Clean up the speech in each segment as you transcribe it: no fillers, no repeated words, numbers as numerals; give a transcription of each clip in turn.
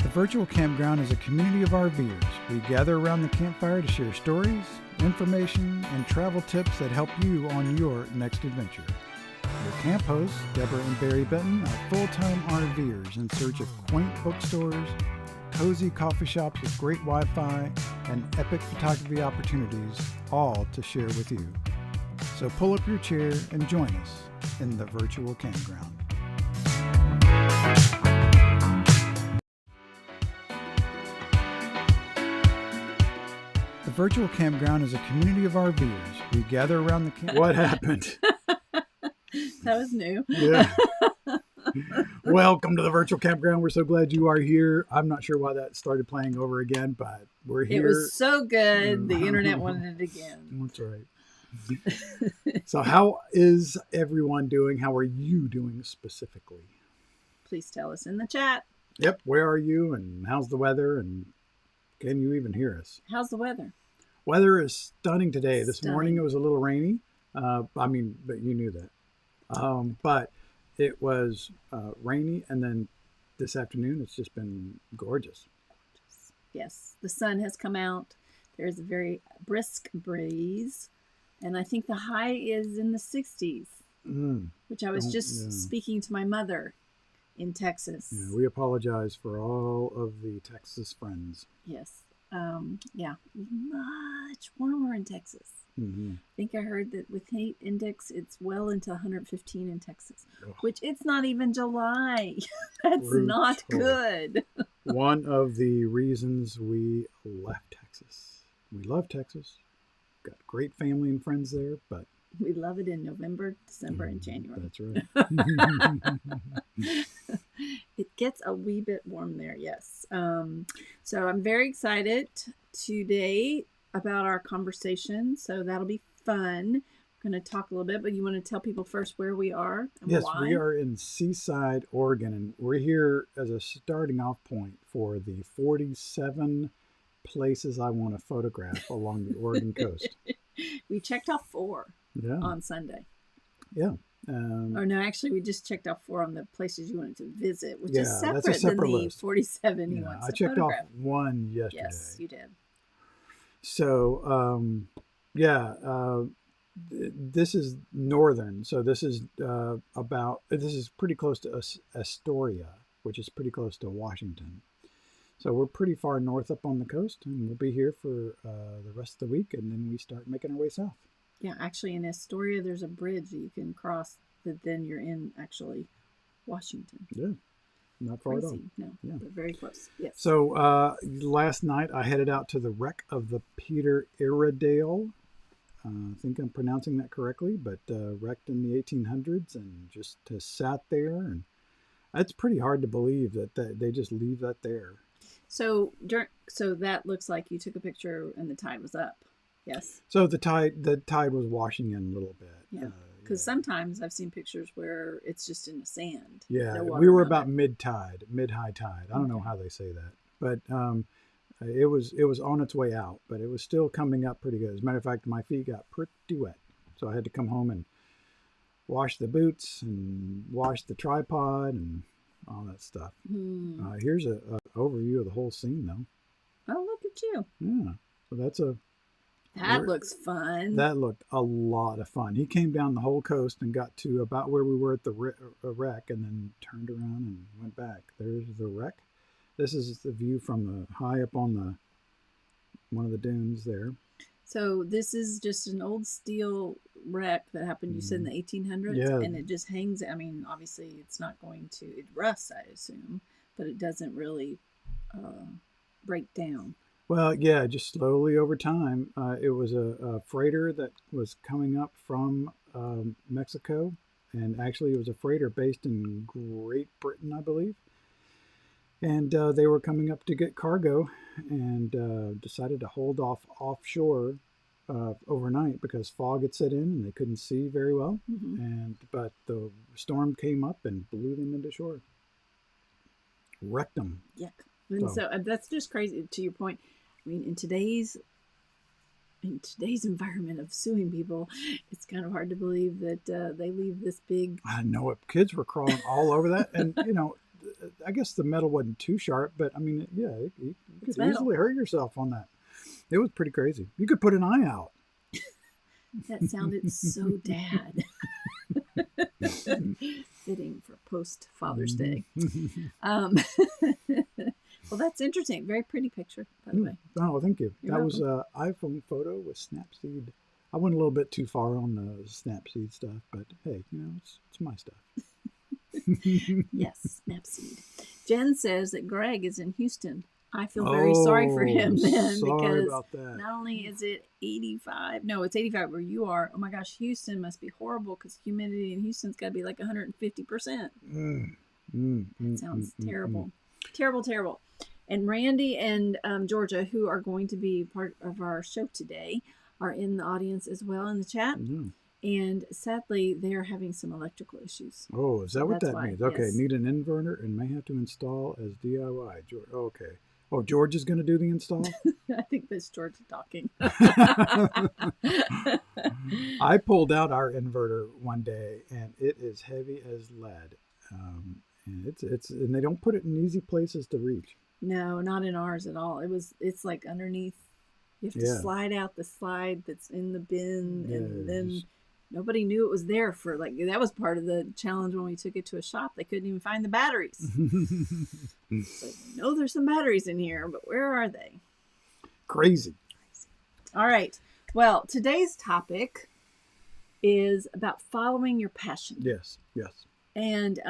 The virtual campground is a community of RVers. We gather around the campfire to share stories, information, and travel tips that help you on your next adventure. Your camp hosts, Deborah and Barry Benton, are full-time RVers in search of quaint bookstores, cozy coffee shops with great Wi-Fi, and epic photography opportunities, all to share with you. So pull up your chair and join us in the virtual campground. The virtual campground is a community of RVers. We gather around the camp. What happened? That was new. Yeah. Welcome to the virtual campground. We're so glad you are here. I'm not sure why that started playing over again, but we're here. It was so good. The internet wanted it again. That's right. So how is everyone doing? How are you doing specifically? Please tell us in the chat. Yep. Where are you and how's the weather? And can you even hear us? How's the weather? Weather is stunning today. This Stunning. morning it was a little rainy. But you knew that. But it was rainy, and then this afternoon it's just been gorgeous. Yes, the sun has come out. There's a very brisk breeze, and I think the high is in the 60s, which I was just speaking to my mother in Texas. Yeah, we apologize for all of the Texas friends. Yes. Yeah, much warmer in Texas. Mm-hmm. I think I heard that with heat index, it's well into 115 in Texas, Ugh. which it's not even July. That's Brutal. not good. One of the reasons we left Texas. We love Texas. Got great family and friends there, but We love it in November, December, and January. that's right. It gets a wee bit warm there, yes. So I'm very excited today about our conversation. So that'll be fun. We're going to talk a little bit, but you want to tell people first where we are and Yes, why? we are in Seaside, Oregon, and we're here as a starting off point for the 47 places I want to photograph along the Oregon coast. We checked off 4 Yeah. on Sunday. Yeah. Or no, actually, we just checked off 4 on the places you wanted to visit, which Yeah, is that's a separate than separate the list. 47 he Yeah, wants I to checked photograph. off one yesterday. Yes, you did. So, this is northern. So this is this is pretty close to Astoria, which is pretty close to Washington. So we're pretty far north up on the coast, and we'll be here for the rest of the week, and then we start making our way south. Yeah, actually, in Astoria, there's a bridge that you can cross that then you're in, actually, Washington. Yeah, not far at all. Crazy. No, Yeah. but very close. Yes. So last night I headed out to the wreck of the Peter Iredale. I think I'm pronouncing that correctly, but wrecked in the 1800s, and just sat there, and it's pretty hard to believe that they just leave that there. So that looks like you took a picture and the tide was up. Yes. So the tide was washing in a little bit. Yeah. Because sometimes I've seen pictures where it's just in the sand. Yeah, No water we were around about it. mid-high tide. I don't know how they say that, but it was on its way out, but it was still coming up pretty good. As a matter of fact, my feet got pretty wet, so I had to come home and wash the boots and wash the tripod and all that stuff. Here's a overview of the whole scene, though. Oh, look at you. Yeah, so That looks fun. that looked a lot of fun. He came down the whole coast and got to about where we were at the wreck, and then turned around and went back. There's the wreck. This is the view from the high up on one of the dunes there. So this is just an old steel wreck that happened, you said, in the 1800s? Yeah. And it just hangs. I mean, obviously, it's not going to, it rusts, I assume, but it doesn't really break down. Well, yeah, just slowly over time. It was a freighter that was coming up from Mexico, and actually it was a freighter based in Great Britain, I believe. And they were coming up to get cargo, and decided to hold off offshore overnight because fog had set in and they couldn't see very well. But the storm came up and blew them into shore, wrecked them. Yuck. And so that's just crazy. To your point, I mean, in today's environment of suing people, it's kind of hard to believe that they leave this big. I know it. Kids were crawling all over that, and I guess the metal wasn't too sharp, but I mean, yeah, you It's could metal. easily hurt yourself on that. It was pretty crazy. You could put an eye out. That sounded so dad. Fitting for post Father's Day. Um, well, that's interesting. Very pretty picture, by the way. Oh, thank you. You're That was welcome. an iPhone photo with Snapseed. I went a little bit too far on the Snapseed stuff, but hey, it's my stuff. Yes, Snapseed. Jen says that Greg is in Houston. I feel very sorry for Oh, him then sorry because about that. not only is it 85, no, it's 85 where you are. Oh my gosh, Houston must be horrible because humidity in Houston's got to be like 150%. That sounds terrible. Terrible, terrible. And Randy and Georgia, who are going to be part of our show today, are in the audience as well in the chat. And sadly, they are having some electrical issues. Oh, is that So what that's that why, means? Okay, yes. need an inverter and may have to install as DIY. Okay. Oh, George is going to do the install? I think that's Georgia talking. I pulled out our inverter one day, and it is heavy as lead. And and they don't put it in easy places to reach. No, not in ours at all. It's like underneath. You have to Yeah. slide out the slide that's in the bin, and Yeah. then nobody knew it was there for like that was part of the challenge when we took it to a shop. They couldn't even find the batteries. So I know there's some batteries in here, but where are they? Crazy. All right. Well, today's topic is about following your passion. Yes. And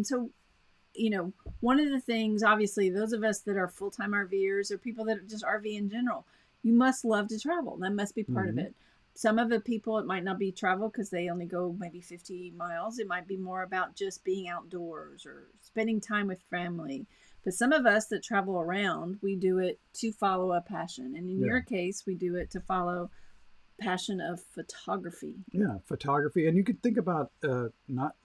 so one of the things, obviously, those of us that are full-time RVers or people that just RV in general, you must love to travel. That must be part of it. Some of the people, it might not be travel because they only go maybe 50 miles. It might be more about just being outdoors or spending time with family. But some of us that travel around, we do it to follow a passion. And in your case, we do it to follow passion of photography. Yeah, photography. And you could think about not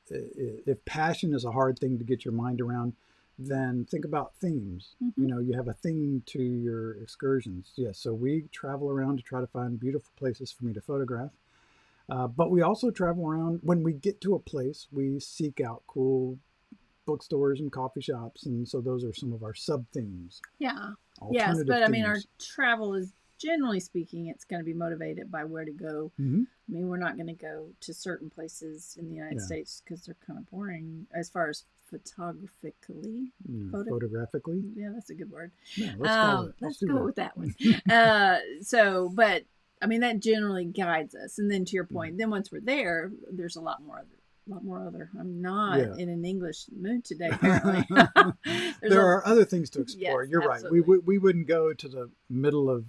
if passion is a hard thing to get your mind around, then think about themes. You have a theme to your excursions. Yes, so we travel around to try to find beautiful places for me to photograph. But we also travel around. When we get to a place, we seek out cool bookstores and coffee shops. And so those are some of our sub themes. Yeah. Yes, Alternative but I mean, our themes. travel is generally speaking, it's going to be motivated by where to go. I mean, we're not going to go to certain places in the United States because they're kind of boring as far as photographically. Photographically? Yeah, that's a good word. Yeah, let's go with that one. But I mean, that generally guides us. And then to your point, then once we're there, there's a lot more other. I'm not in an English mood today, apparently. There are other things to explore. Yes, You're absolutely. right. We wouldn't go to the middle of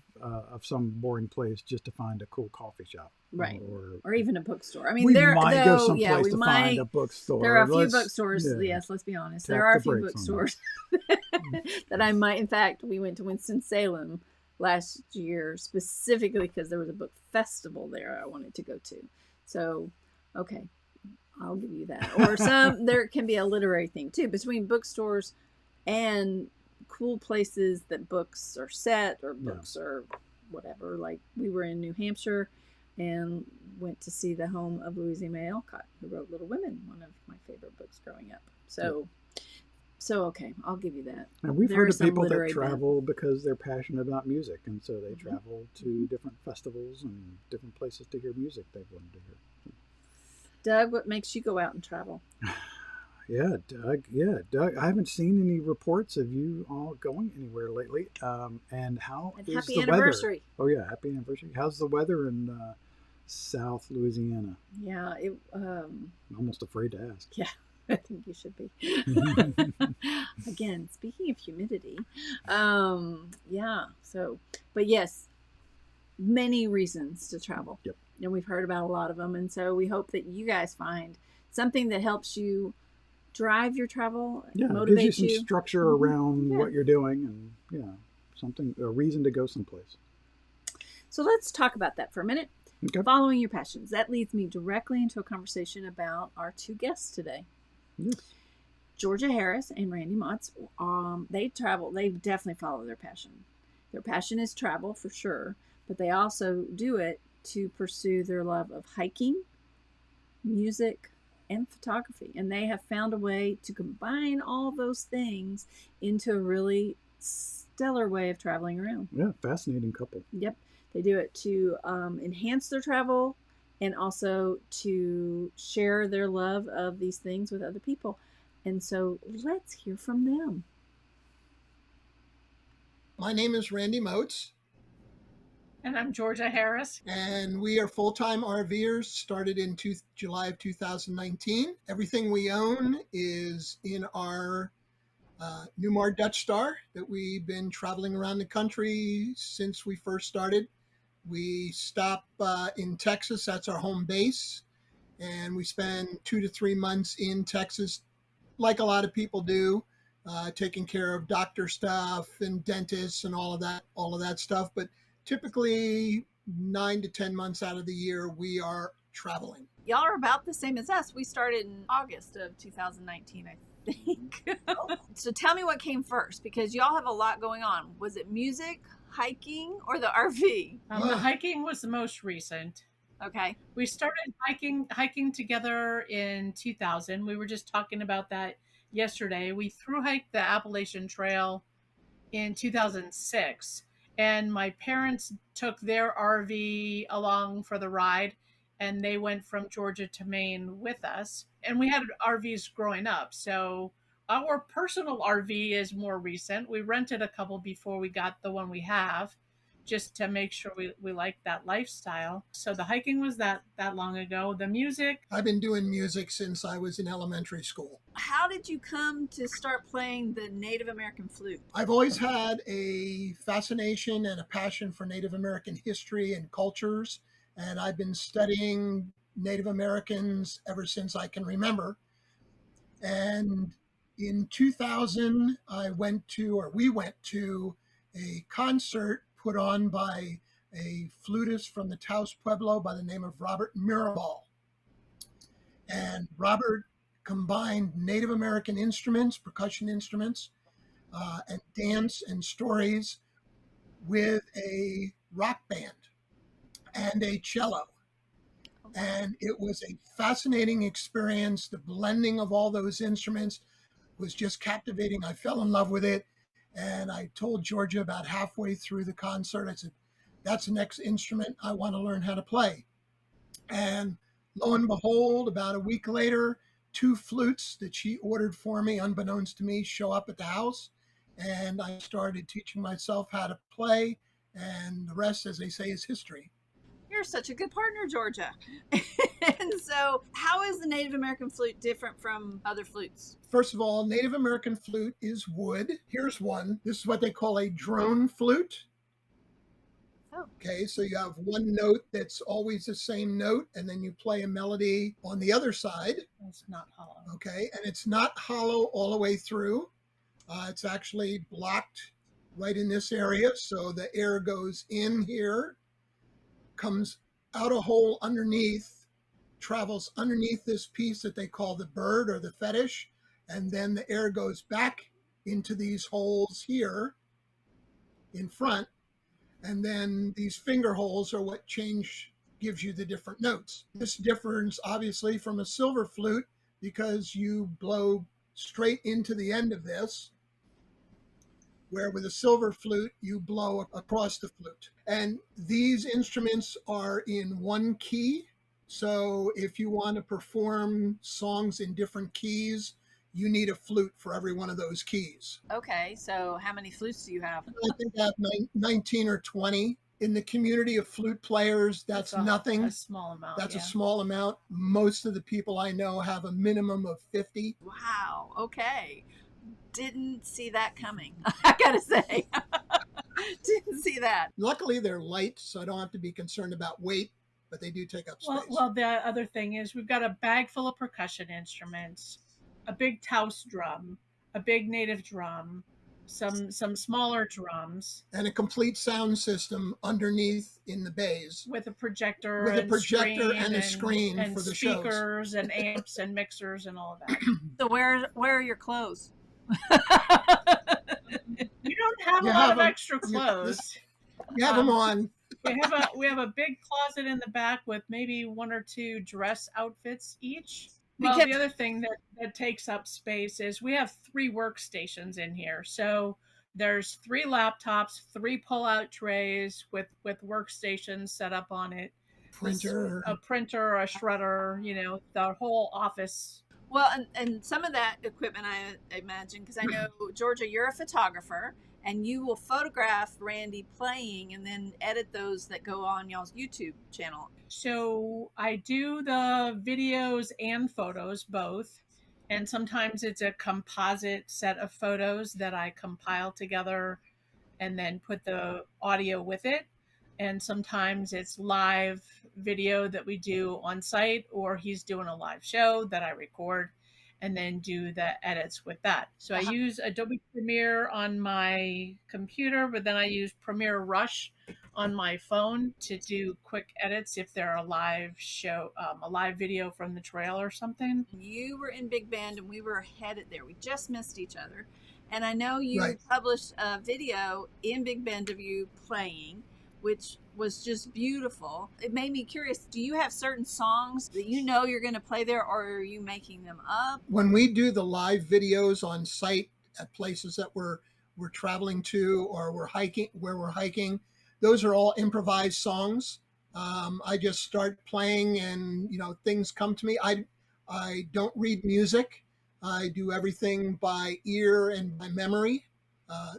some boring place just to find a cool coffee shop, right? Or even a bookstore. I mean, we there might go someplace we to might find a bookstore. There are a few bookstores. Yes, let's be honest. There are a few bookstores that I might. In fact, we went to Winston-Salem last year specifically because there was a book festival there I wanted to go to. So, okay. I'll give you that. Or there can be a literary thing too between bookstores and cool places that books are set or books are whatever. Like we were in New Hampshire and went to see the home of Louisa May Alcott, who wrote Little Women, one of my favorite books growing up. So okay, I'll give you that. And we've heard of people that travel because they're passionate about music, and so they travel to different festivals and different places to hear music they've wanted to hear. Doug, what makes you go out and travel? Doug. I haven't seen any reports of you all going anywhere lately. And how is happy the anniversary. Weather? Oh yeah, happy anniversary. How's the weather in South Louisiana? Yeah, I'm almost afraid to ask. Yeah, I think you should be. Again, speaking of humidity, but yes, many reasons to travel. Yep. And we've heard about a lot of them. And so we hope that you guys find something that helps you drive your travel, motivate gives you some structure around what you're doing, and a reason to go someplace. So let's talk about that for a minute. Okay. Following your passions. That leads me directly into a conversation about our two guests today. Yes. Georgia Harris and Randy Motz. They travel. They definitely follow their passion. Their passion is travel for sure, but they also do it to pursue their love of hiking, music, and photography. And they have found a way to combine all those things into a really stellar way of traveling around. Yeah, fascinating couple. Yep. They do it to enhance their travel and also to share their love of these things with other people. And so let's hear from them. My name is Randy Moats, And I'm Georgia Harris. and we are full-time RVers, started in July of 2019. Everything we own is in our Newmar Dutch Star that we've been traveling around the country since we first started. We stop in Texas, that's our home base, and we spend 2 to 3 months in Texas, like a lot of people do, taking care of doctor stuff and dentists and all of that stuff. But typically 9 to 10 months out of the year, we are traveling. Y'all are about the same as us. We started in August of 2019, I think. So tell me what came first, because y'all have a lot going on. Was it music, hiking, or the RV? The hiking was the most recent. Okay. We started hiking together in 2000. We were just talking about that yesterday. We thru hiked the Appalachian Trail in 2006, and my parents took their RV along for the ride, and they went from Georgia to Maine with us. And we had RVs growing up, so our personal RV is more recent. We rented a couple before we got the one we have, just to make sure we like that lifestyle. So the hiking was that long ago. The music, I've been doing music since I was in elementary school. How did you come to start playing the Native American flute? I've always had a fascination and a passion for Native American history and cultures, and I've been studying Native Americans ever since I can remember. And in 2000, we went to a concert put on by a flutist from the Taos Pueblo by the name of Robert Mirabal. And Robert combined Native American instruments, percussion instruments, and dance and stories with a rock band and a cello. And it was a fascinating experience. The blending of all those instruments was just captivating. I fell in love with it. And I told Georgia about halfway through the concert, I said, that's the next instrument I want to learn how to play. And lo and behold, about a week later, 2 flutes that she ordered for me, unbeknownst to me, show up at the house. And I started teaching myself how to play. And the rest, as they say, is history. You're such a good partner, Georgia. And so, how is the Native American flute different from other flutes? First of all, Native American flute is wood. Here's one. This is what they call a drone flute. Oh. Okay, so you have one note that's always the same note, and then you play a melody on the other side. it's not hollow. Okay, and it's not hollow all the way through. It's actually blocked right in this area, so the air goes in here, comes out a hole underneath, travels underneath this piece that they call the bird or the fetish, and then the air goes back into these holes here in front, and then these finger holes are what gives you the different notes. This differs obviously from a silver flute because you blow straight into the end of this, where with a silver flute, you blow across the flute. And these instruments are in one key. So if you want to perform songs in different keys, you need a flute for every one of those keys. Okay, so how many flutes do you have? I think I have 19 or 20. In the community of flute players, that's nothing. A small amount. That's a small amount. Most of the people I know have a minimum of 50. Wow, okay. Didn't see that coming, I gotta say. Didn't see that. Luckily, they're light, so I don't have to be concerned about weight, but they do take up space. Well, the other thing is we've got a bag full of percussion instruments, a big Taos drum, a big native drum, some smaller drums, and a complete sound system underneath in the bays with a projector, with a projector and a screen and for the speakers and amps and mixers and all of that. So where are your clothes? We don't have a lot of extra clothes. You have them on. We have a big closet in the back with maybe 1 or 2 dress outfits each. Well, Because the other thing that takes up space is we have three workstations in here. So there's three laptops, three pull-out trays with workstations set up on it, this Printer. a printer, a shredder, the whole office. well, and some of that equipment I imagine because I know Georgia, you're a photographer, and you will photograph Randy playing and then edit those that go on y'all's YouTube channel. So I do the videos and photos both. And sometimes it's a composite set of photos that I compile together and then put the audio with it. And sometimes it's live video that we do on site, or he's doing a live show that I record and then do the edits with that. So I use Adobe Premiere on my computer, but then I use Premiere Rush on my phone to do quick edits if they're a live show, a live video from the trail or something. You were in Big Bend and we were headed there. We just missed each other. And I know you Right. published a video in Big Bend of you playing, which was just beautiful. It made me curious. Do you have certain songs that you know you're going to play there, or are you making them up? When we do the live videos on site at places that we're traveling to, or we're hiking, those are all improvised songs. I just start playing, and things come to me. I don't read music. I do everything by ear and by memory.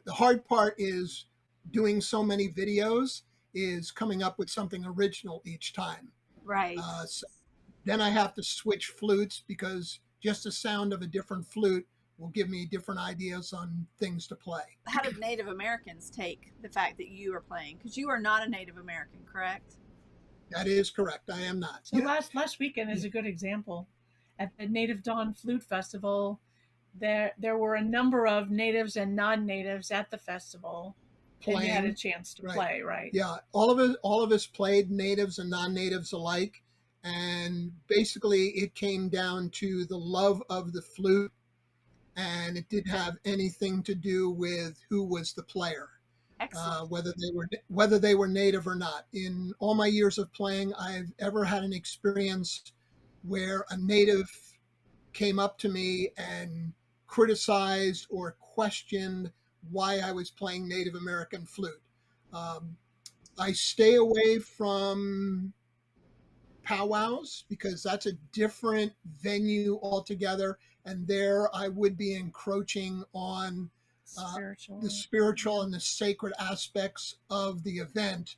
The hard part is doing so many videos is coming up with something original each time. Right. So then I have to switch flutes because just the sound of a different flute will give me different ideas on things to play. How did Native Americans take the fact that you are playing? Because you are not a Native American, correct? That is correct. I am not. So last weekend is a good example. At the Native Dawn Flute Festival, there were a number of natives and non-natives at the festival, and you had a Playing, chance to right? play, right? Yeah, all of us played natives and non-natives alike, and basically it came down to the love of the flute, and it didn't have anything to do with who was the player. Excellent. Whether they were native or not. In all my years of playing, I've ever had an experience where a native came up to me and criticized or questioned why I was playing Native American flute. Um, I stay away from powwows because that's a different venue altogether, and there I would be encroaching on the Spiritual. spiritual and the sacred aspects of the event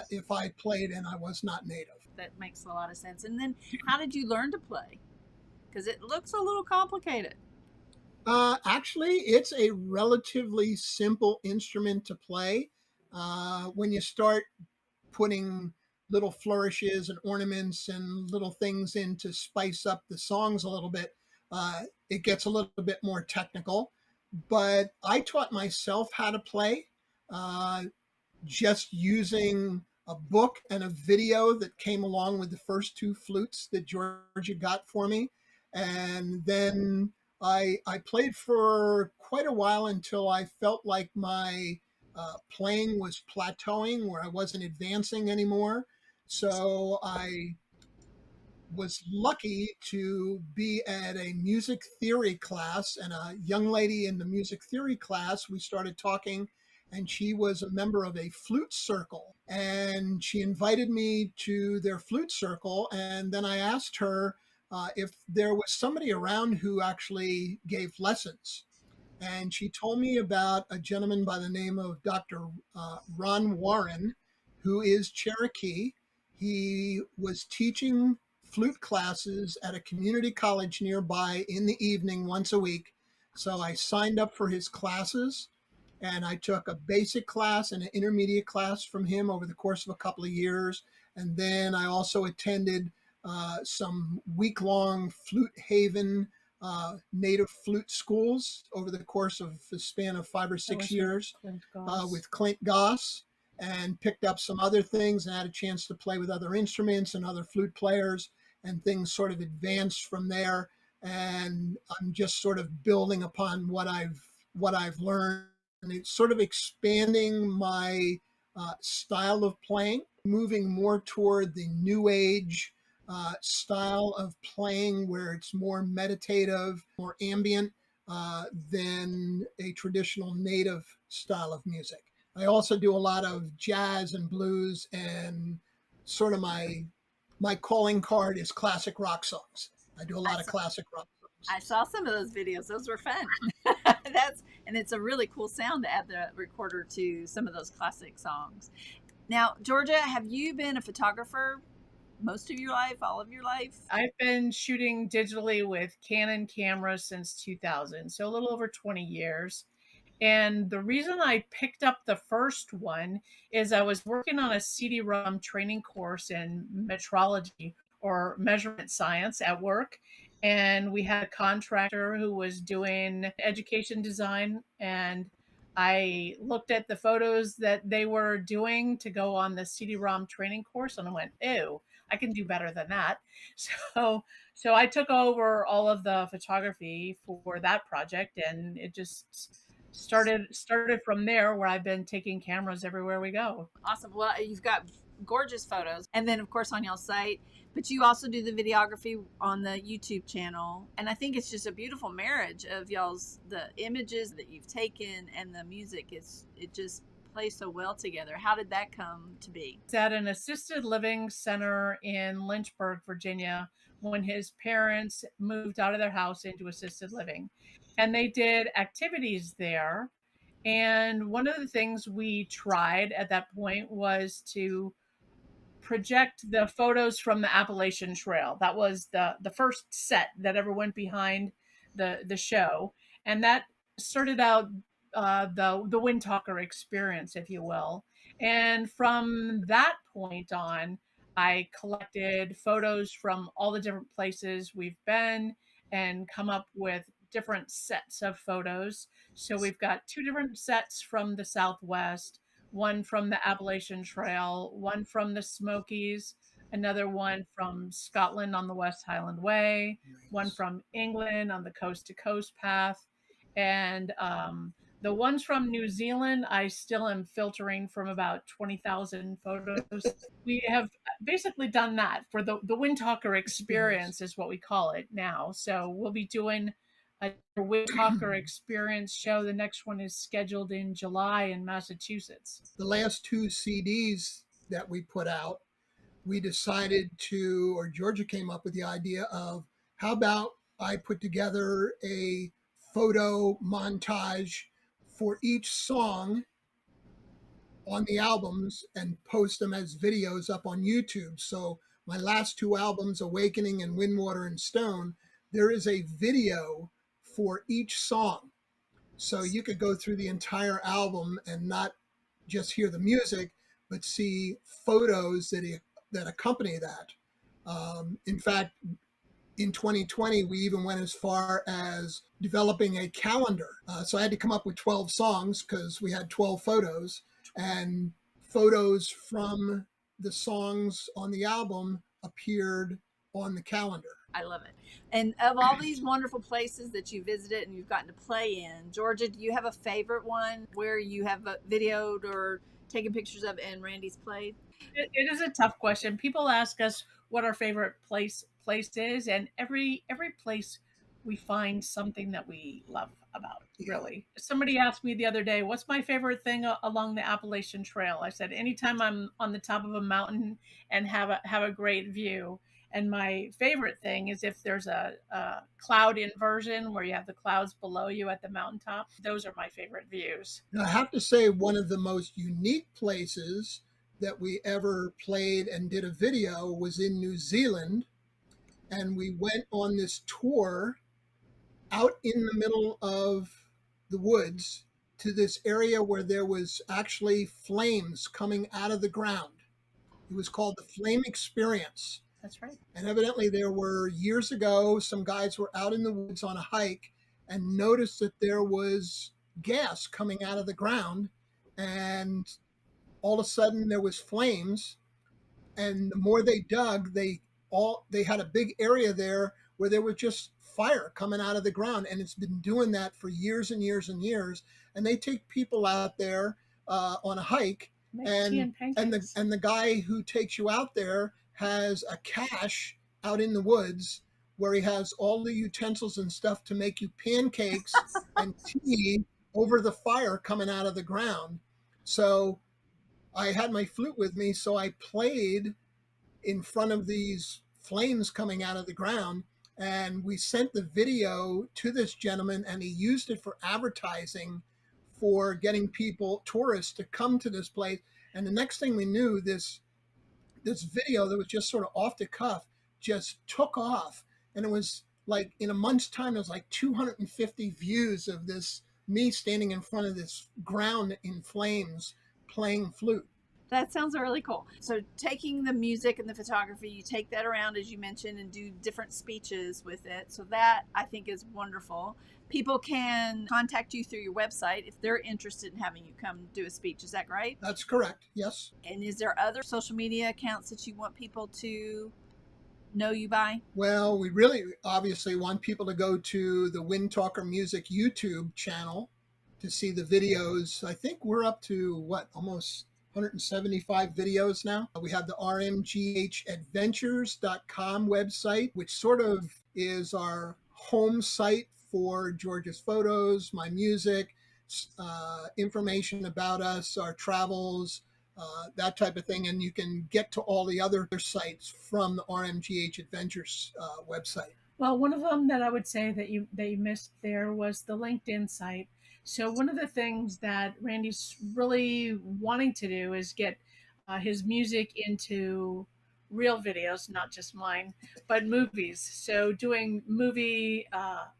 if I played and I was not native. That makes a lot of sense. And then, how did you learn to play? Because it looks a little complicated. Actually, it's a relatively simple instrument to play. When you start putting little flourishes and ornaments and little things in to spice up the songs a little bit, it gets a little bit more technical. But I taught myself how to play uh, just using a book and a video that came along with the first two flutes that Georgia got for me. And then I played for quite a while until I felt like my playing was plateauing, where I wasn't advancing anymore. So I was lucky to be at a music theory class, and a young lady in the music theory class, we started talking, and she was a member of a flute circle, and she invited me to their flute circle. And then I asked her if there was somebody around who actually gave lessons, and she told me about a gentleman by the name of Dr. Ron Warren, who is Cherokee. He was teaching flute classes at a community college nearby in the evening once a week. So I signed up for his classes, and I took a basic class and an intermediate class from him over the course of a couple of years. And then I also attended some week long Flute Haven native flute schools over the course of a span of 5 or 6 years Clint Goss. with Clint Goss, and picked up some other things and had a chance to play with other instruments and other flute players, and things sort of advanced from there. And I'm just sort of building upon what I've learned, and it's sort of expanding my style of playing, moving more toward the new age style of playing where it's more meditative, more ambient than a traditional native style of music. I also do a lot of jazz and blues, and sort of my calling card is classic rock songs. I do a I lot of saw, classic rock songs. I saw some of those videos. Those were fun. That's and it's a really cool sound to add the recorder to some of those classic songs. Now, Georgia, have you been a photographer most of your life, all of your life? I've been shooting digitally with Canon cameras since 2000, so a little over 20 years. And the reason I picked up the first one is I was working on a CD-ROM training course in metrology or measurement science at work. And we had a contractor who was doing education design. And I looked at the photos that they were doing to go on the CD-ROM training course and I went, ew, I can do better than that. So so I took over all of the photography for that project and it just started from there where I've been taking cameras everywhere we go. Awesome. Well, you've got gorgeous photos. And then, of course, on y'all's site, but you also do the videography on the YouTube channel. And I think it's just a beautiful marriage of y'all's, the images that you've taken and the music. It just plays so well together. How did that come to be? It's at an assisted living center in Lynchburg, Virginia, when his parents moved out of their house into assisted living. And they did activities there. And one of the things we tried at that point was to project the photos from the Appalachian Trail. That was the first set that ever went behind the show, and that started out the Windtalker experience, if you will. And from that point on, I collected photos from all the different places we've been and come up with different sets of photos. So we've got two different sets from the Southwest, one from the Appalachian Trail, one from the Smokies, another one from Scotland on the West Highland Way, one Nice. from England on the Coast to Coast path, and the ones from New Zealand, I still am filtering from about 20,000 photos. We have basically done that for the Windtalker Nice. experience, is what we call it now. So we'll be doing a Windtalker experience show. The next one is scheduled in July in Massachusetts. The last two CDs that we put out, we decided to, or Georgia came up with the idea of, how about I put together a photo montage for each song on the albums and post them as videos up on YouTube. So my last two albums, Awakening and Wind, Water, and Stone, there is a video for each song. So you could go through the entire album and not just hear the music, but see photos that accompany that. In fact, in 2020, we even went as far as developing a calendar. So I had to come up with 12 songs because we had 12 photos, and photos from the songs on the album appeared on the calendar. I love it. And of all these wonderful places that you visited and you've gotten to play in, Georgia, do you have a favorite one where you have videoed or taken pictures of and Randy's played? It is a tough question. People ask us what our favorite place is, and every place we find something that we love about. Yeah. Really, somebody asked me the other day, "What's my favorite thing along the Appalachian Trail?" I said, "Anytime I'm on the top of a mountain and have a great view." And my favorite thing is if there's a cloud inversion where you have the clouds below you at the mountaintop. Those are my favorite views. Now, I have to say, one of the most unique places that we ever played and did a video was in New Zealand. And we went on this tour out in the middle of the woods to this area where there was actually flames coming out of the ground. It was called the Flame Experience. That's right. And evidently, there were years ago, some guys were out in the woods on a hike and noticed that there was gas coming out of the ground. And all of a sudden, there was flames. And the more they dug, they had a big area there where there was just fire coming out of the ground, and it's been doing that for years and years and years. And they take people out there on a hike, Make tea and and pancakes. the guy who takes you out there has a cache out in the woods where he has all the utensils and stuff to make you pancakes and tea over the fire coming out of the ground. So I had my flute with me, so I played in front of these flames coming out of the ground. And we sent the video to this gentleman, and he used it for advertising for getting people, tourists, to come to this place. And the next thing we knew, this video that was just sort of off the cuff just took off. And it was like in a month's time, there was like 250 views of this, me standing in front of this ground in flames playing flute. That sounds really cool. So taking the music and the photography, you take that around, as you mentioned, and do different speeches with it. So that I think is wonderful. People can contact you through your website if they're interested in having you come do a speech. Is that right? That's correct. Yes. And is there other social media accounts that you want people to know you by? Well, we really obviously want people to go to the Wind Talker Music YouTube channel to see the videos. I think we're up to almost 175 videos now. We have the rmghadventures.com website, which sort of is our home site for George's photos, my music, information about us, our travels, that type of thing. And you can get to all the other sites from the RMGH Adventures website. Well, one of them that I would say that you missed there was the LinkedIn site. So one of the things that Randy's really wanting to do is get his music into real videos, not just mine, but movies. So doing movie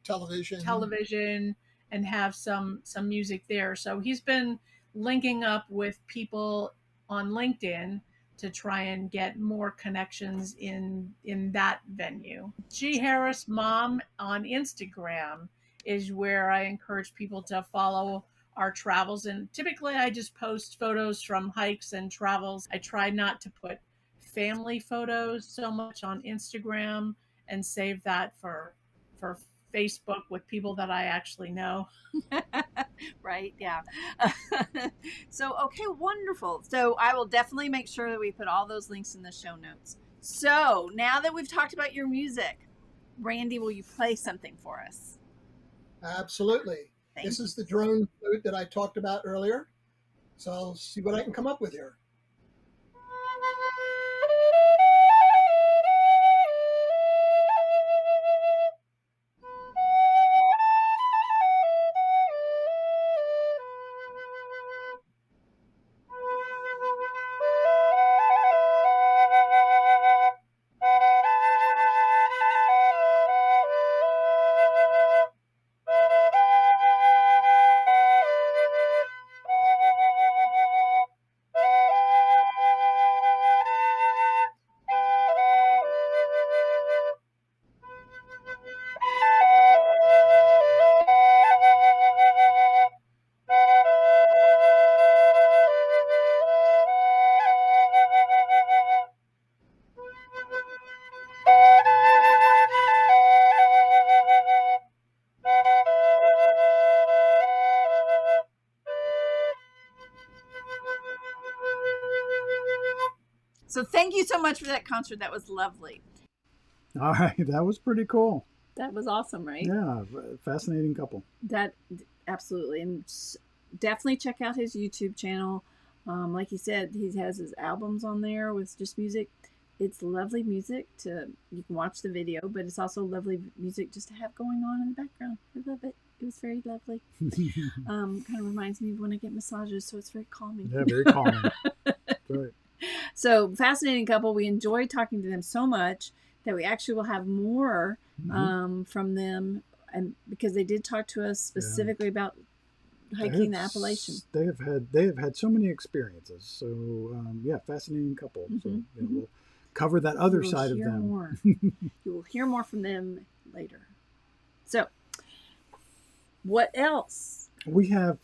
television, and have some music there. So he's been linking up with people on LinkedIn to try and get more connections in that venue. G. Harris Mom on Instagram is where I encourage people to follow our travels. And typically I just post photos from hikes and travels. I try not to put family photos so much on Instagram and save that for Facebook with people that I actually know. Right, yeah. So, okay, wonderful. So I will definitely make sure that we put all those links in the show notes. So now that we've talked about your music, Randy, will you play something for us? Absolutely. This is the drone flute that I talked about earlier. So I'll see what I can come up with here. So thank you so much for that concert. That was lovely. All right, that was pretty cool. That was awesome, right? Yeah, fascinating couple. That absolutely, and definitely check out his YouTube channel. Like he said, he has his albums on there with just music. It's lovely music you can watch the video, but it's also lovely music just to have going on in the background. I love it. It was very lovely. Kind of reminds me of when I get massages, so it's very calming. Yeah, very calming. Right. So fascinating couple. We enjoyed talking to them so much that we actually will have more from them, and because they did talk to us specifically about hiking the Appalachian. They have had so many experiences. So yeah, fascinating couple. So we'll cover that other side of them. You will hear more from them later. So, what else? We have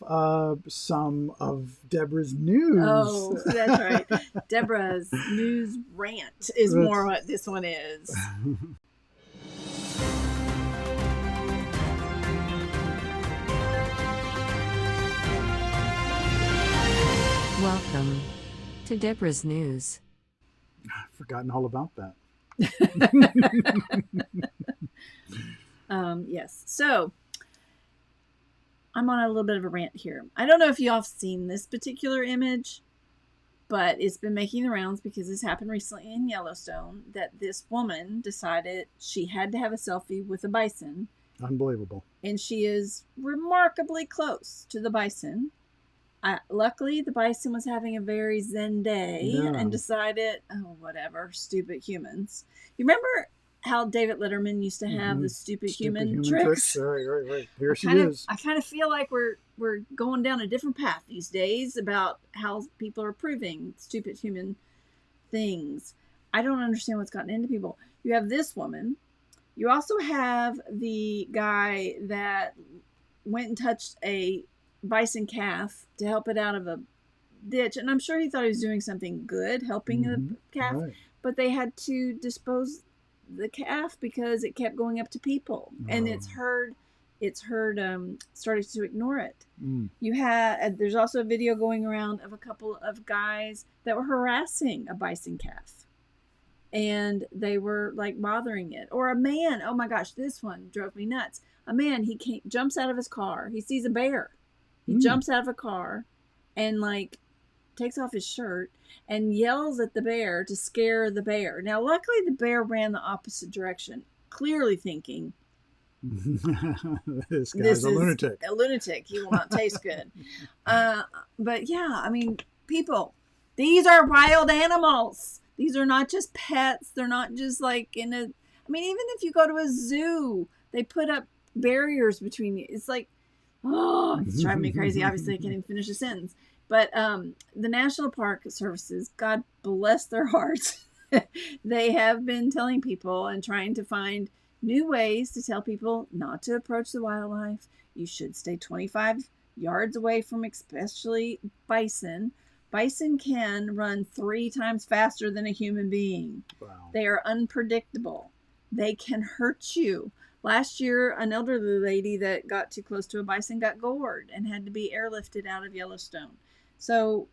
some of Deborah's news. Oh, that's right. Deborah's news rant is more what this one is. Welcome to Deborah's news. I've forgotten all about that. Yes. So I'm on a little bit of a rant here. I don't know if y'all have seen this particular image, but it's been making the rounds because this happened recently in Yellowstone, that this woman decided she had to have a selfie with a bison. Unbelievable. And she is remarkably close to the bison. Luckily, the bison was having a very zen day and decided, oh, whatever, stupid humans. You remember how David Letterman used to have the stupid human tricks? Right. Here she is. I kind of feel like we're going down a different path these days about how people are proving stupid human things. I don't understand what's gotten into people. You have this woman. You also have the guy that went and touched a bison calf to help it out of a ditch, and I'm sure he thought he was doing something good, helping the calf, but they had to dispose the calf because it kept going up to people, and its herd started to ignore it. You had there's also a video going around of a couple of guys that were harassing a bison calf, and they were like bothering it. Or a man, oh my gosh, this one drove me nuts. A man, jumps out of his car, he sees a bear, he jumps out of a car and like takes off his shirt and yells at the bear to scare the bear. Now, luckily, the bear ran the opposite direction, clearly thinking, this guy's a lunatic. A lunatic. He will not taste good. But yeah, I mean, people, these are wild animals. These are not just pets. They're not just like even if you go to a zoo, they put up barriers between you. It's like, oh, it's driving me crazy. Obviously, I can't even finish a sentence. But the National Park Services, God bless their hearts, they have been telling people and trying to find new ways to tell people not to approach the wildlife. You should stay 25 yards away from especially bison. Bison can run 3 times faster than a human being. Wow. They are unpredictable. They can hurt you. Last year, an elderly lady that got too close to a bison got gored and had to be airlifted out of Yellowstone. So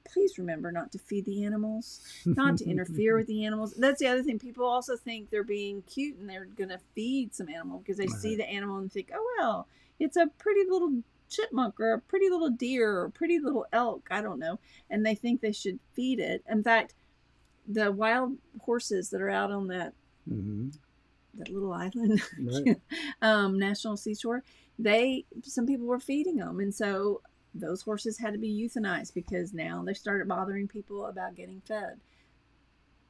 please remember not to feed the animals, not to interfere with the animals. That's the other thing. People also think they're being cute and they're going to feed some animal because they see the animal and think, oh, well, it's a pretty little chipmunk or a pretty little deer or a pretty little elk. I don't know. And they think they should feed it. In fact, the wild horses that are out on that little island, National Seashore, some people were feeding them. And so those horses had to be euthanized because now they started bothering people about getting fed.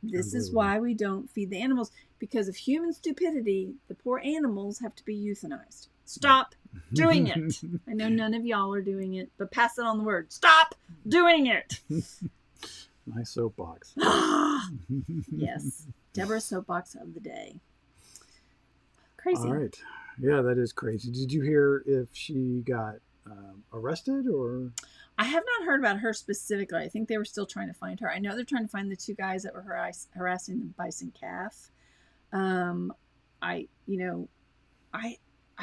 This is why we don't feed the animals, because of human stupidity. The poor animals have to be euthanized. Stop doing it. I know none of y'all are doing it, but pass it on the word. Stop doing it. My soapbox. Yes. Deborah's soapbox of the day. Crazy. All right. Yeah, that is crazy. Did you hear if she got arrested or? I have not heard about her specifically. I think they were still trying to find her. I know they're trying to find the 2 guys that were harassing the bison calf. I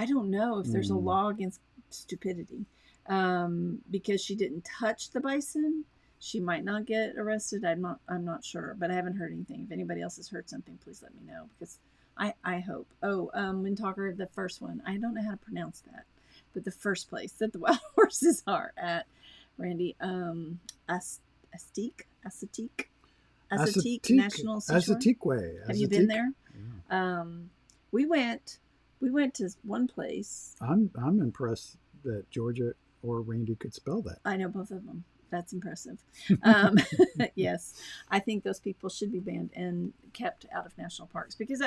don't know if there's a law against stupidity. Because she didn't touch the bison, she might not get arrested. I'm not sure, but I haven't heard anything. If anybody else has heard something, please let me know, because I hope. Windtalker, the first one. I don't know how to pronounce that, but the first place that the wild horses are at, Randy, Astique National Seashore. Astique. Have you been there? Yeah. We went to one place. I'm impressed that Georgia or Randy could spell that. I know both of them. That's impressive. Yes, I think those people should be banned and kept out of national parks, because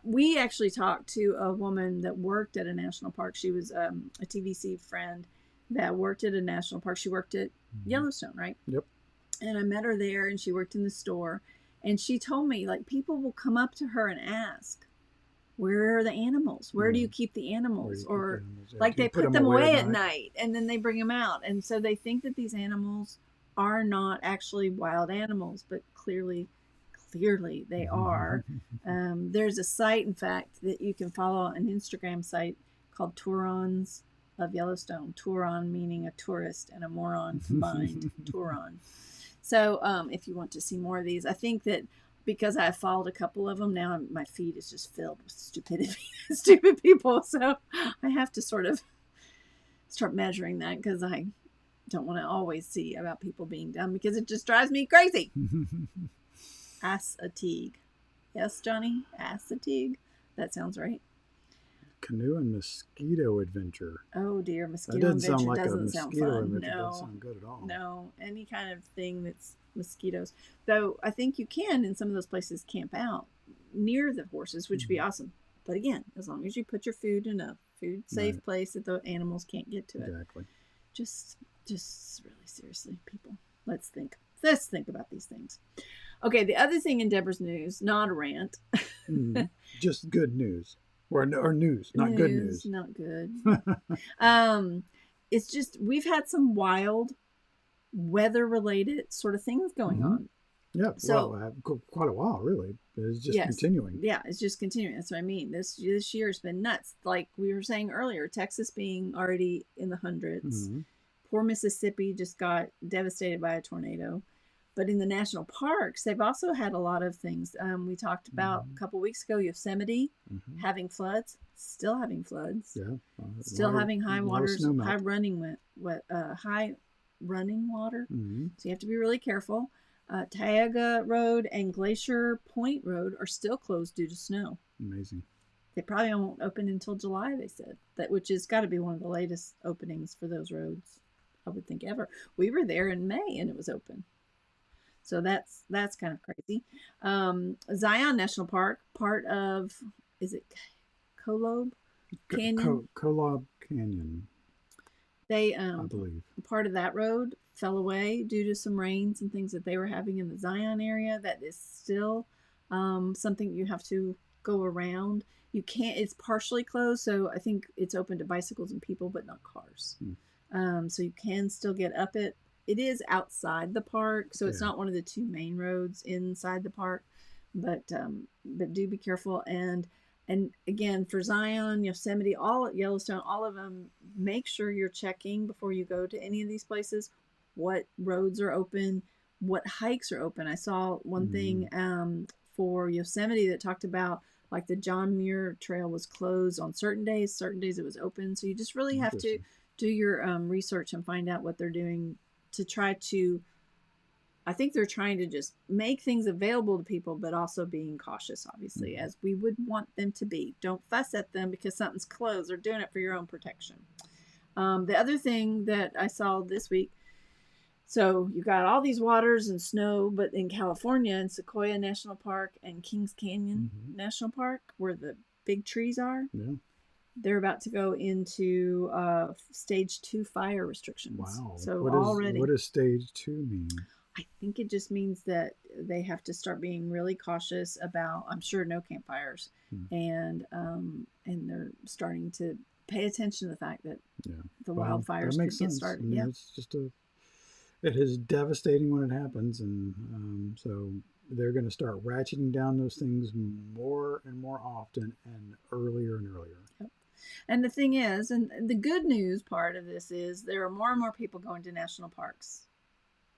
we actually talked to a woman that worked at a national park. She was a TVC friend that worked at a national park. She worked at Yellowstone, right? Yep. And I met her there, and she worked in the store. And she told me, like, people will come up to her and ask, where are the animals? Where do you keep the animals? Or like they put them away at night and then they bring them out. And so they think that these animals are not actually wild animals, but clearly they are. There's a site, in fact, that you can follow, an Instagram site called Turons of Yellowstone. Turon meaning a tourist and a moron combined. Turon. So if you want to see more of these, I think that because I followed a couple of them, now my feed is just filled with stupid people. So I have to sort of start measuring that because I don't want to always see about people being dumb because it just drives me crazy. Assateague. Yes, Johnny? Assateague. That sounds right. Canoe and mosquito adventure. Oh dear, That mosquito doesn't sound adventure like a doesn't sound mosquito fun. adventure. Doesn't No, sound good at all. no, any kind of thing that's mosquitoes. Though I think you can in some of those places camp out near the horses, which would be awesome. But again, as long as you put your food in a food safe place that the animals can't get to it. Exactly. Just really seriously, people, let's think about these things. Okay, the other thing in Deborah's news, not a rant. Just good news. Or news, not good news. Not good. It's just we've had some wild weather related sort of things going on. Yeah, so quite a while, really. It's just continuing. Yeah, it's just continuing. That's what I mean. This year has been nuts. Like we were saying earlier, Texas being already in the hundreds. Poor Mississippi just got devastated by a tornado. But in the national parks, they've also had a lot of things. We talked about a couple weeks ago, Yosemite having floods, still having floods. Yeah. Still having high waters, high running water. So you have to be really careful. Tioga Road and Glacier Point Road are still closed due to snow. Amazing. They probably won't open until July, they said. Which has got to be one of the latest openings for those roads, I would think, ever. We were there in May and it was open. So that's kind of crazy. Zion National Park, part of, is it Kolob Canyon? Kolob Canyon. They, I believe. Part of that road fell away due to some rains and things that they were having in the Zion area. That is still something you have to go around. You can't, it's partially closed. So I think it's open to bicycles and people, but not cars. So you can still get up it. It is outside the park, so it's not one of the two main roads inside the park. But do be careful. And again, for Zion, Yosemite, all Yellowstone, all of them, make sure you're checking before you go to any of these places what roads are open, what hikes are open. I saw one thing for Yosemite that talked about like the John Muir Trail was closed on certain days it was open. So you just really have to do your research and find out what they're doing to try to, I think they're trying to just make things available to people, but also being cautious, obviously, as we would want them to be. Don't fuss at them because something's closed. They're doing it for your own protection. The other thing that I saw this week, so you got all these waters and snow, but in California, in Sequoia National Park and Kings Canyon National Park, where the big trees are, they're about to go into stage 2 fire restrictions. Wow. So what does stage 2 mean? I think it just means that they have to start being really cautious about, I'm sure, no campfires. And they're starting to pay attention to the fact that the wildfires could get started. I mean, it's just it is devastating when it happens. And so they're going to start ratcheting down those things more and more often and earlier and earlier. Yep. And the thing is, and the good news part of this is there are more and more people going to national parks.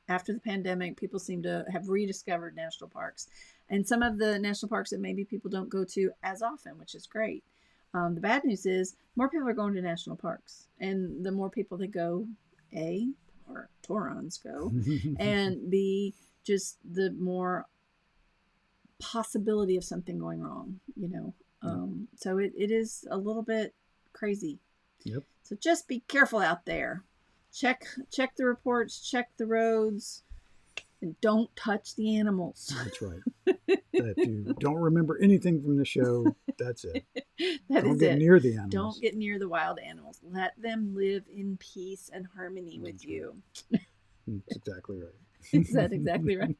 After the pandemic, people seem to have rediscovered national parks. And some of the national parks that maybe people don't go to as often, which is great. The bad news is more people are going to national parks. And the more people that go, A, or Torons go, and B, just the more possibility of something going wrong, So it is a little bit crazy. Yep. So just be careful out there. Check the reports, check the roads, and don't touch the animals. That's right. If you don't remember anything from the show, that's it. Don't get near the animals. Don't get near the wild animals. Let them live in peace and harmony with you. That's exactly right. Is that exactly right?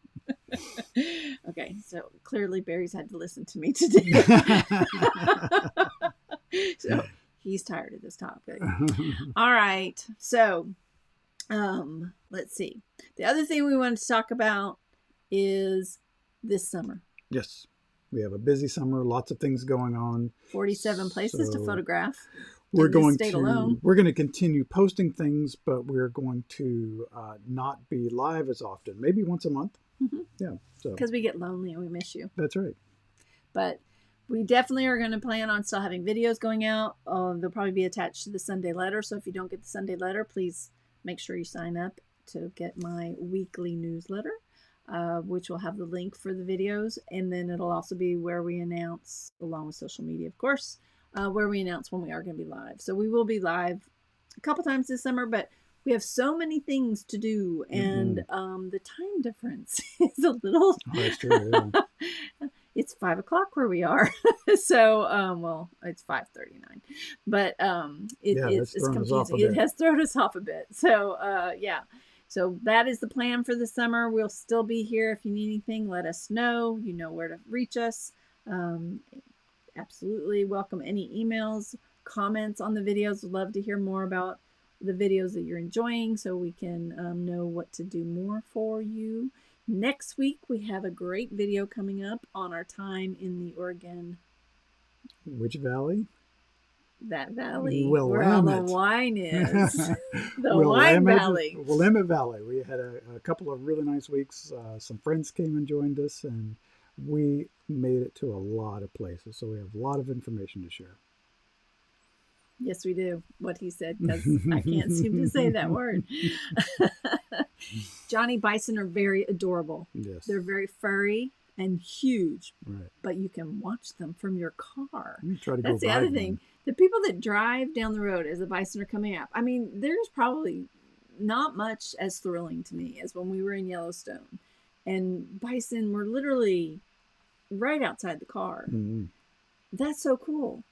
Okay, so clearly Barry's had to listen to me today. So he's tired of this topic. All right, so let's see. The other thing we wanted to talk about is this summer. Yes, we have a busy summer, lots of things going on. 47 places to photograph. we're this going state to alone. we're going to continue posting things, but we're going to not be live as often. Maybe once a month. Mm-hmm. Yeah. So because we get lonely and we miss you. that's right. But we definitely are going to plan on still having videos going out. They'll probably be attached to the Sunday letter. So if you don't get the Sunday letter, please make sure you sign up to get my weekly newsletter, which will have the link for the videos. And then it'll also be where we announce, along with social media, of course, where we announce when we are going to be live. So we will be live a couple times this summer, but we have so many things to do, and the time difference is a little. Oh, that's true. Yeah. It's 5 o'clock where we are, so well, it's 5:39, but it's confusing. It has thrown us off a bit. So yeah, so that is the plan for the summer. We'll still be here. If you need anything, let us know. You know where to reach us. Absolutely welcome any emails, comments on the videos. We'd love to hear more about the videos that you're enjoying, so we can know what to do more for you. Next week, we have a great video coming up on our time in the Oregon. Which valley? That valley Willamette. where all the wine is. The Wine Valley. Willamette Valley. We had a couple of really nice weeks. Some friends came and joined us, and we made it to a lot of places. So we have a lot of information to share. Yes, we do. What he said, because I can't seem to say that word. Johnny bison are very adorable. Yes. They're very furry and huge. Right. But you can watch them from your car. That's the other thing. The people that drive down the road as the bison are coming up, I mean, there's probably not much as thrilling to me as when we were in Yellowstone. And bison were literally right outside the car. Mm-hmm. That's so cool.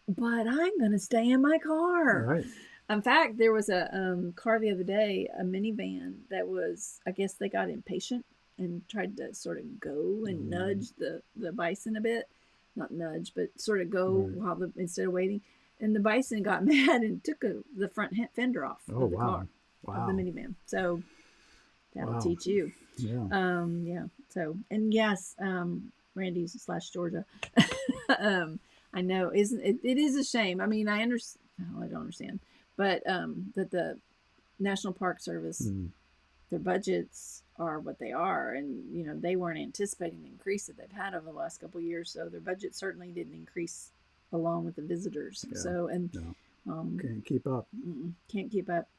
But I'm going to stay in my car. Right. In fact, there was a car the other day, a minivan that was, I guess they got impatient and tried to sort of go and nudge the bison a bit. Not nudge, but sort of go instead of waiting. And the bison got mad and took the front fender off of the car, of the minivan. So that'll teach you. Yeah. Yeah. So, and yes, Randy's / Georgia. I know, isn't it? It is a shame. I mean, I understand. Well, I don't understand, but that the National Park Service, their budgets are what they are, and they weren't anticipating the increase that they've had over the last couple of years. So their budget certainly didn't increase along with the visitors. Yeah. So can't keep up. Can't keep up.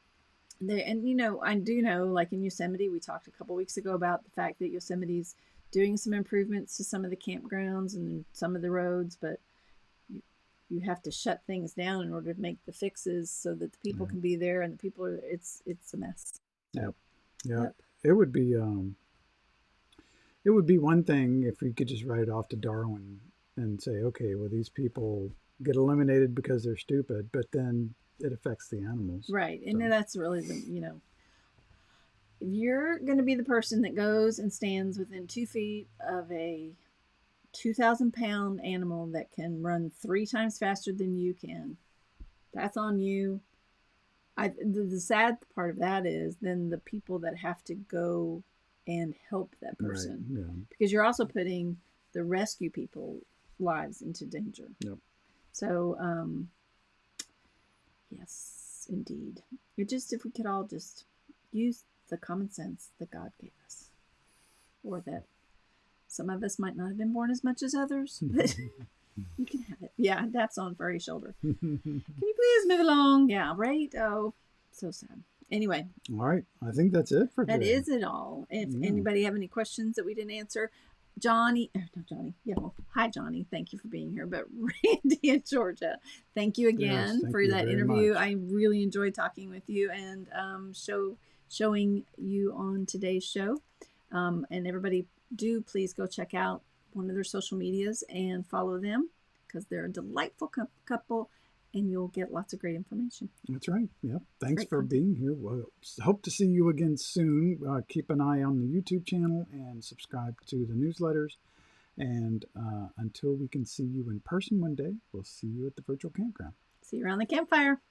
And I do know, like in Yosemite, we talked a couple weeks ago about the fact that Yosemite's doing some improvements to some of the campgrounds and some of the roads, but you have to shut things down in order to make the fixes so that the people can be there, and the people are. It's a mess. Yep. It would be one thing if we could just write it off to Darwin and say, okay, well, these people get eliminated because they're stupid, but then it affects the animals. Right, and that's really if you're going to be the person that goes and stands within 2 feet of a 2,000-pound animal that can run 3 times faster than you can, that's on you. The sad part of that is then the people that have to go and help that person, because you're also putting the rescue people's lives into danger. Yep. So, yes, indeed. If we could all just use the common sense that God gave us, or that some of us might not have been born as much as others, but you can have it. Yeah, that's on Furry's shoulder. Can you please move along? Yeah, right? Oh, so sad. Anyway. All right. I think that's it for today. That is it all. If anybody have any questions that we didn't answer, Johnny. Yeah, well, hi, Johnny. Thank you for being here. But Randy in Georgia, thank you again for that interview. I really enjoyed talking with you and showing you on today's show. And everybody, do please go check out one of their social medias and follow them, because they're a delightful couple and you'll get lots of great information. That's right. Yeah. Thanks for being here. Well, hope to see you again soon. Keep an eye on the YouTube channel and subscribe to the newsletters. And until we can see you in person one day, we'll see you at the virtual campground. See you around the campfire.